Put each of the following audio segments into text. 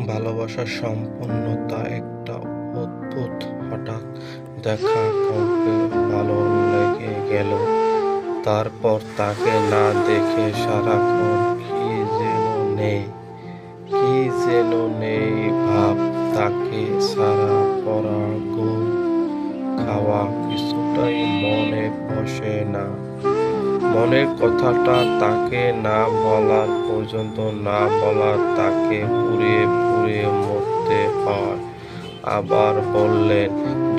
ভালোবাসা সম্পূর্ণতা একটা অদ্ভুত হঠাৎ দেখা কাউকে ভালো লেগে গেল, তারপর তাকে না দেখে সারাক্ষণ কি যেন নেই ভাব, তাকে সারা পড়া ঘুম খাওয়া কিছুটাই মনে বসে না। মনের কথাটা তাকে না বলার পর্যন্ত না বলা, তাকে পুড়িয়ে পুড়িয়ে মরতে হয়। আবার বললেন,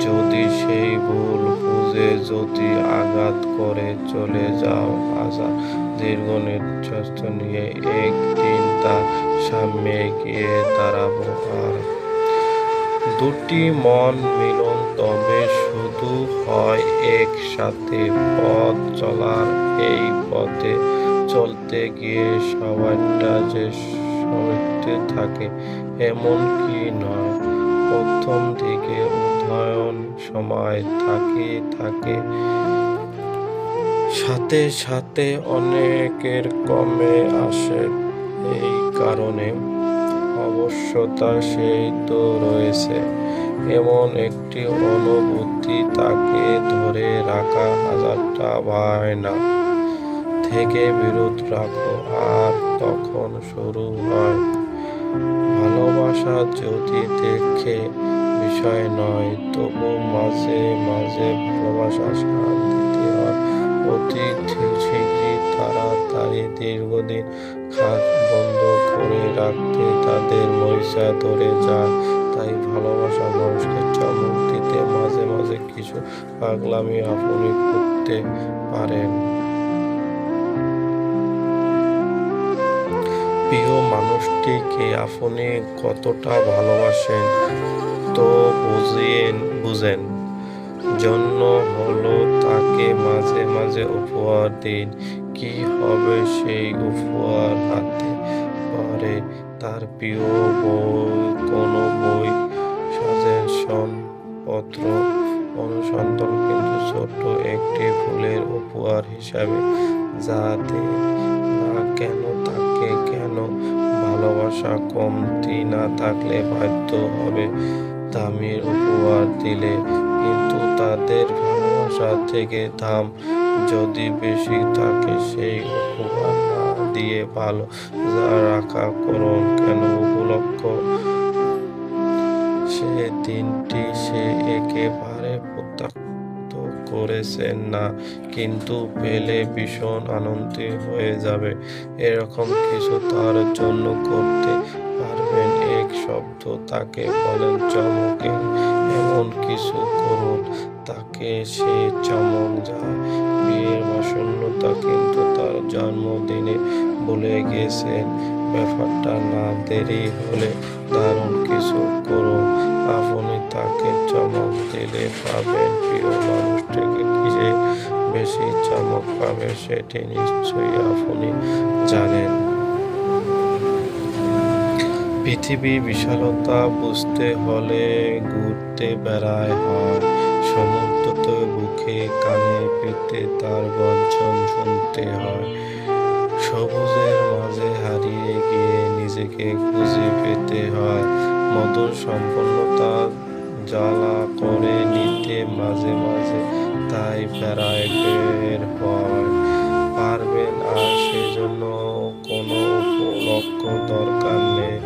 যদি সেই ভুল বুঝে যদি আঘাত করে চলে যাও, হাজার দীর্ঘ নিঃশ্বাস নিয়ে একদিন তার সামনে গিয়ে দাঁড়াবো। আর দুটি মন মিলন তবে শুধু হয় একসাথে পথ চলার। এই পথে চলতে গিয়ে সবাইটা যে সইতে থাকে এমন কি নয়। প্রথম দিকে উদয়ন সময় থাকে, সাথে সাথে অনেকের কমে আসে। এই কারণে অবশ্যতা সেই তো রয়েছে, এমন একটি অনুভূতি তাকে ধরে রাখা হাজারটা বায়না থেকে বিরত রাখো। আর তখন শুরু হয় ভালোবাসা। যদি দেখে বিষয় নয়, তবু মাঝে মাঝে ভালোবাসা সাথ দিতে হয়। অতি শীঘ্রই তাড়াতাড়ি দীর্ঘদিন খাত বন্ধ করে রাখতে তাদের মরিচা ধরে যায়। তাই ভালোবাসা মানুষকে চমক দিতে মাঝে মাঝে কিছু পাগলামি আপনি করতে পারেন। প্রিয় মানুষটিকে আপনি কতটা ভালোবাসেন তো বুঝেন। জন্য হলো তাকে মাঝে মাঝে উপহার দিন। কি হবে সেই উপহার? হাতে পারে তার প্রিয় বই, কোনো বই, সাজেশন পত্র, অনুসন্ধান, কিন্তু ছোট্ট একটি ফুলের উপহার হিসাবে যা দিন না কেন তাকে কেন ভালোবাসা কমতি না থাকলে বাধ্য হবে দামি উপহার দিলে। কিন্তু তাদের ভালোবাসা থেকে দাম যদি বেশি থাকে, সেই উপহার না দিয়ে ভালো যা রাখা করুন কেন উপলক্ষ সে দিনটি সে একেবারে প্রত্যাখ্যাত করেছেন না, কিন্তু পেলে ভীষণ আনন্দিত হয়ে যাবে। এরকম কিছু তার জন্য করতে পারবেন। এক শব্দ তাকে বলেন, চমকে এমন কিছু করুন তাকে সে চমক যায়। বিয়ের বাসন্নতা কিন্তু তার জন্মদিনে বলে গেছেন ব্যাপারটা। না দেরি হলে দারুণ কিছু করুন। আপনি তাকে চমক দিলে পাবেন। প্রিয় মানুষটিকে কিসে বেশি চমক পাবে সেটি নিশ্চয়ই আপনি জানেন। পৃথিবী বিশালতা বুঝতে হলে ঘুরতে বেড়ায় হয়। সমুদ্র বুকে কানে পেতে তার গর্জন শুনতে হয়। সবুজের মাঝে হারিয়ে গিয়ে নিজেকে খুঁজে পেতে হয়। মধুর সম্পূর্ণতা জ্বালা করে নিতে মাঝে মাঝে তাই বেড়ায় বের হয় পারবেন। আর সেজন্য কোনো উপলক্ষ দরকার নেই,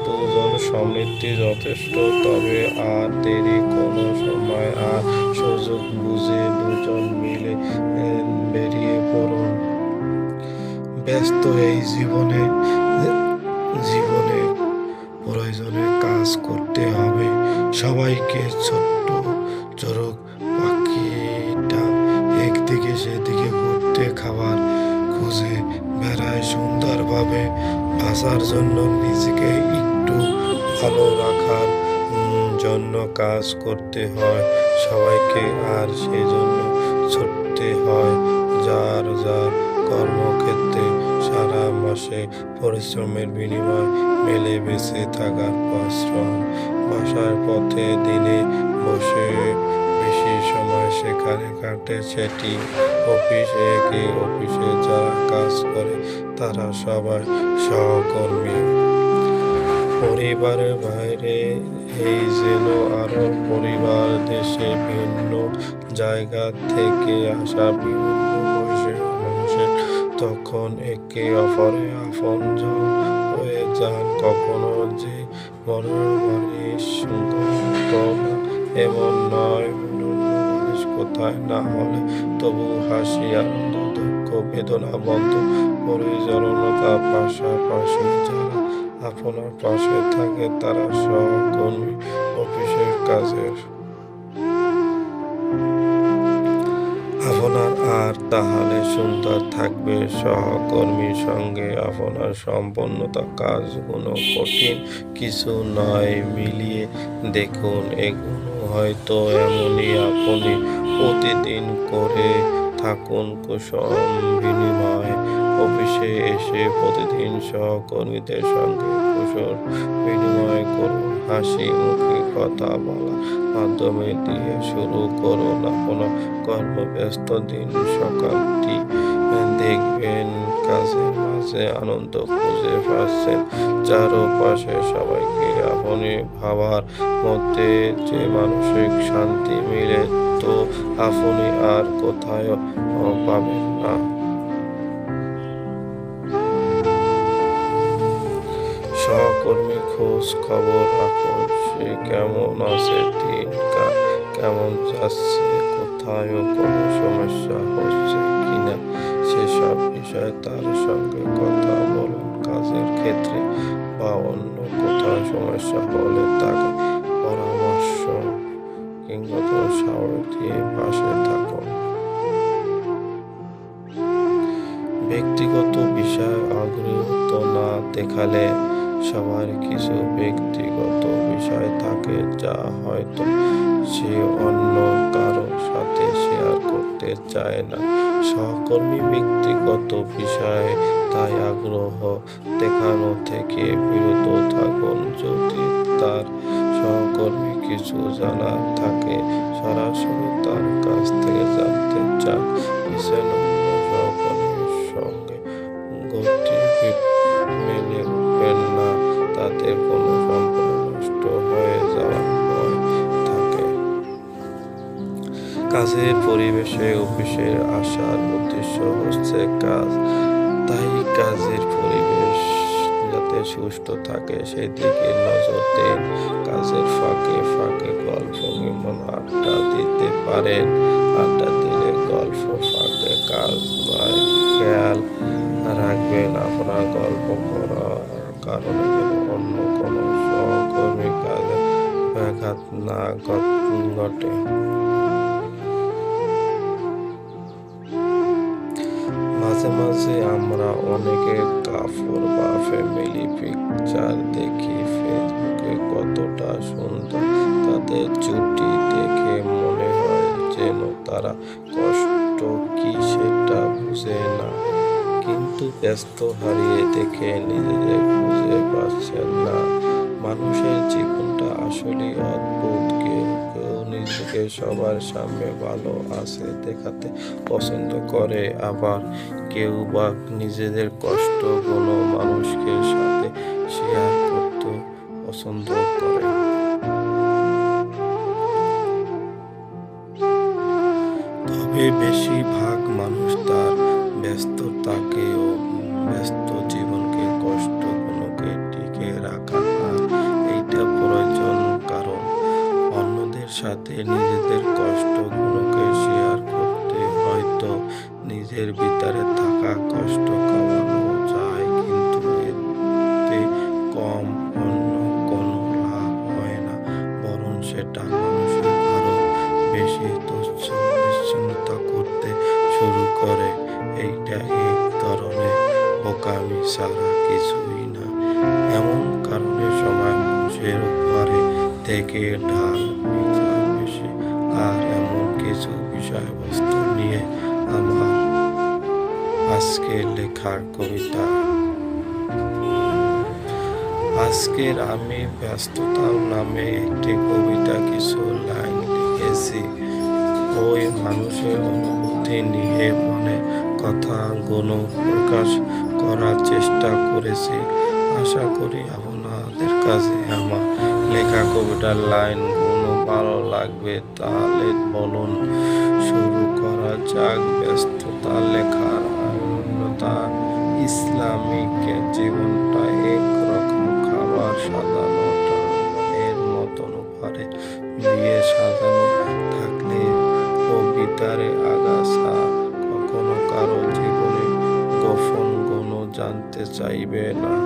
দুজন সমৃদ্ধি যথেষ্ট। তবে আর দেরি কোনো সময় আর সুযোগ বুঝে দুজন মিলে বেরিয়ে পড়ুন। ব্যস্ত এই জীবনে প্রয়োজনে কাজ করতে হবে সবাইকে। ছোট্ট চড়ক পাখিটা একদিকে সেদিকে ঘুরতে খাবার খুঁজে বেড়ায় সুন্দরভাবে বাঁচার জন্য। নিজেকে একটু ভালো রাখার জন্য কাজ করতে হয় সবাইকে। আর সেজন্য ছুটতে হয় যার যার কর্মক্ষেত্রে। সারা মাসে পরিশ্রমের বিনিময় মেলে বেঁচে থাকার পরিশ্রম। বাসার পথে দিনে বসে বেশি সময় সেখানে কাটে সেটি অফিসে গিয়ে অফিসে যারা কাজ করে তারা সবাই সহকর্মী। পরিবার পরিবারের বাইরে এই যেন আরো পরিবার, দেশে ভিন্ন জায়গা থেকে আসা বিভিন্ন বয়সের মানুষের তখন একে অপরে আপনজন হয়ে যান। কখনো যে মনের বাড়ির ঘটনা এমন নয়, অন্যান্য মানুষ কোথায় না হলে তবু হাসি, আনন্দ, দুঃখ, বেদনা, বন্ধ, পরিচালনতা, পাশাপাশি যারা আপনার পাশে থাকে তারা সহকর্মী, অফিসের কাজের আপনার আর তাহলে সুন্দর থাকবে সহকর্মীর সঙ্গে আপনার সম্পন্নতা। কাজগুলো কঠিন কিছু নয়, মিলিয়ে দেখুন। এগুলো হয়তো এমনই আপনি প্রতিদিন করে থাকুন। কুশল বিনিময়, অফিসে এসে প্রতিদিন সহকর্মীদের সঙ্গে কুশল বিনিময় করুন। হাসি মুখে কথা বলার মাধ্যমে দিয়ে শুরু করুন আপনার কর্মব্যস্ত দিন। সকালটি দেখবেন কাজের মাঝে আনন্দ খুঁজে পাচ্ছেন। চারপাশে সবাইকে আপনি ভাবার মধ্যে যে মানসিক শান্তি মিলে, তো আপনি আর কোথাও পাবেন না। সহকর্মী খোঁজ খবর রাখুন, সে কেমন আছে, দিনকাল কেমন যাচ্ছে, কোথায় কোনো সমস্যা হচ্ছে কিনা সেসব বিষয়ে তার সঙ্গে কথা বলুন। কাজের ক্ষেত্রে বা অন্য কোথাও সমস্যা হলে তাকে পরামর্শ কিংবা সাহস দিয়ে পাশে থাকুন। ব্যক্তিগত বিষয়ে আগ্রহ না দেখালে সবার কিছু ব্যক্তিগত বিষয় থাকে যা হয়তো সে অন্য কারো সাথে শেয়ার করতে চায় না। সহকর্মী ব্যক্তিগত বিষয়ে তাই আগ্রহ দেখানো থেকে বিরত থাকুন। যদি তার সহকর্মী কিছু জানার থাকে, সরাসরি তার কাছ থেকে জানতে চান। পিছনে অন্য সহকর্মীর সঙ্গে গতি মেনে উঠবেন না, তাদের কোনো সম্পর্ক নষ্ট হয়ে যাওয়ার ভয় থাকে। কাজের পরিবেশে অফিসের আসার উদ্দেশ্য হচ্ছে কাজ, তাই কাজের পরিবেশ যাতে সুস্থ থাকে সেদিকে নজর দিন। কাজের ফাঁকে ফাঁকে গল্প কিংবা আড্ডা দিতে পারেন। আড্ডা দিলে গল্প ফাঁকে কাজ নয়। খেয়াল রাখবেন আপনার গল্প করার কারণে যেন অন্য কোনো সহকর্মী কাজে ব্যাঘাত না ঘটে। মাঝে মাঝে আমরা অনেকের কাপড় বা ফ্যামিলি পিকচার দেখি ফেসবুকে, কতটা সুন্দর তাদের জুটি দেখে মনে হয় যেন তারা কষ্ট কি সেটা বুঝে না, কিন্তু ব্যস্ত হারিয়ে দেখে নিজেদের খুঁজে পাচ্ছেন না। মানুষের জীবনটা আসলে অদ্ভুত। কেউ কেউ নিজেকে সবার সামনে ভালো আছে দেখাতে পছন্দ করে, আবার কেউ বা নিজেদের কষ্ট কোনো মানুষকে সাথে শেয়ার করতে পছন্দ করে। তবে বেশিরভাগ মানুষ তার ব্যস্ততাকে ও ব্যস্ত জীবনকে কষ্ট কোনোকে টিকে রাখা, আর এইটা প্রয়োজন, কারণ অন্যদের সাথে নিজেদের কষ্টগুলোকে শেয়ার করতে হয়তো নিজের ভিতরে থাকা কষ্ট কমানো যায়, কিন্তু এতে কম অন্য কোনো লাভ হয় না, বরং সেটা মানুষের আরো বেশি দুশ্চিন্তা করতে শুরু করে। এইটা এক ধরনের বোকামি ছাড়া কিছুই না। এমন কারণে সময় মানুষের উপরে থেকে ঢাল বিচার বেশি। আর এমন কিছু বিষয়বস্তু নিয়ে আমার আজকের লেখার কবিতা। আজকের আমি ব্যস্ততার নামে একটি কবিতা কিছু লাইন লিখেছি। ওই মানুষের অনুভূতি নিয়ে মনে কথাগুলো প্রকাশ করার চেষ্টা করেছি। আশা করি আপনার আপনাদের কাছে আমার লেখা কবিতার লাইনগুলো ভালো লাগবে তাহলে বলুন, শুরু করা যাক। ব্যস্ততা, লেখার আনন্দতা, ইসলামিক জীবনটা একরকম খাবার সাজানোটা এর মতন উপহারে দিয়ে সাজানো থাকলে কবিতার আগাছা কখনো কারো জীবনে গোপন গুণ জানতে চাইবে না।